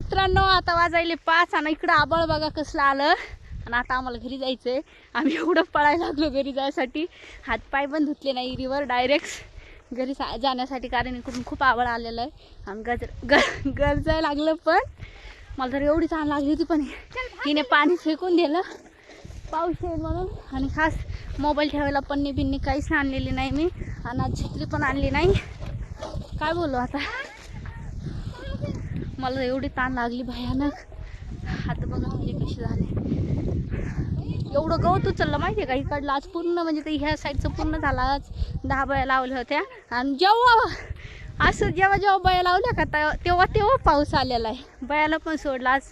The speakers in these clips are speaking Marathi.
मित्रांनो आता वाजायले 5 आणि इकडं आबळ बघा कसलं आलं आणि आता आम्हाला घरी जायचंय. आम्ही एवढं पळायला लागलो घरी जायसाठी, हातपाय पण धुतले नाही, इरीवर डायरेक्ट घरी जाण्यासाठी, कारण इकडून खूप आबळ आलेलं आहे आणि गरजायला लागलं. पण मला तर एवढी तहान लागली होती, पण हिने पाणी फेकून दिलं पाऊस येईल म्हणून. आणि खास मोबाईल ठेवायला पन्नी बिन्नी काहीच आणलेली नाही मी, आणि आज छत्री पण आणली नाही. काय बोलू आता, मला एवढी ताण लागली भयानक. आता बघा म्हणजे कशी झाले, एवढं गवत उचललं माहिती आहे का इकडलं आज पूर्ण, म्हणजे ते ह्या साईडचं पूर्ण झालं. आज 10 बया लावल्या होत्या आणि जेव्हा बया लावल्या का तेव्हा पाऊस आलेला आहे. बयाला पण सोडला आज,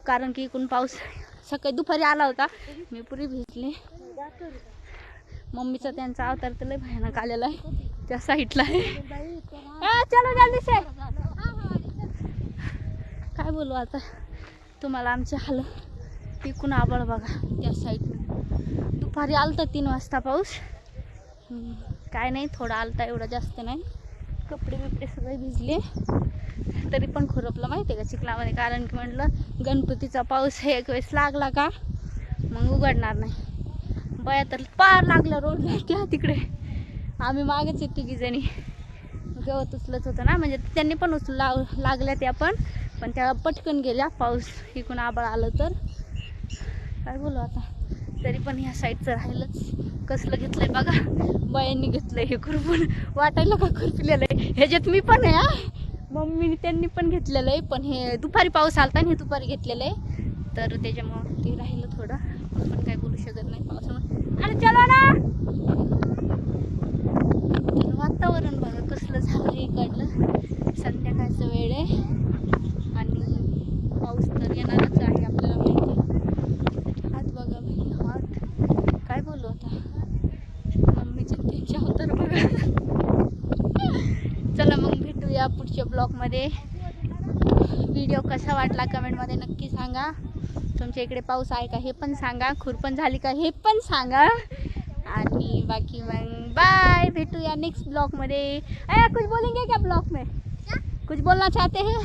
कारण की इकडून पाऊस सकाळी दुपारी आला होता. मी पुरी भिजले. मम्मीचा त्यांचा अवतार तर लय भयानक आलेला आहे, त्या साईडला आहे. चलो जल्दी से. काय बोलू आता तुम्हाला आमचे हाल. इकून आबळ बघा त्या साईडने. दुपारी आलता 3 वाजता पाऊस, काय नाही थोडा आलता, एवढा जास्त नाही. कपडे बिपडे सगळे भिजले, तरी पण खुरपलं माहिती आहे का चिखलामध्ये, कारण की म्हटलं गणपतीचा पाऊस हे एक वेळेस लागला का मग उघडणार नाही. बया तर पार लागलं रोडला त्या तिकडे. आम्ही मागेच येतो की जणी गवत उचलत होतं ना, म्हणजे त्यांनी पण लागल्या त्या पण त्या पटकन गेल्या. पाऊस इकडून आबळ आलं तर काय बोलू आता. तरी पण ह्या साईडचं राहिलंच. कसलं घेतलंय बघा, बायांनी घेतलंय हे खुरपून, वाटायला का खुरपलेलं आहे. ह्याच्यात मी पण आहे हा, मम्मीने त्यांनी पण घेतलेलं आहे. पण हे दुपारी पाऊस आलता आणि हे दुपारी घेतलेलं आहे, तर त्याच्यामुळं ते राहिलं थोडं. आपण काय बोलू शकत नाही पावसामुळे. अरे चला ना. तर वातावरण बघा कसलं झालं इकडलं. संध्याकाळचं वेळ आहे आणि पाऊस तर येणारच आहे आपल्याला माहिती. हात बघा भाई, हात काय बोलू आता. मम्मीचे त्यांच्या अवतार बघा. चला मग भेटूया पुढच्या ब्लॉगमध्ये. व्हिडिओ कसा वाटला कमेंटमध्ये नक्की सांगा. तुमच्या इकडे पाऊस आहे का हे पण सांगा, खुरपण झाली का हे पण सांगा. आणि बाकी मग बाय, भेटूया नेक्स्ट ब्लॉगमध्ये. कुछ बोलेंगे क्या ब्लॉग में? कुछ बोलना चाहते हैं?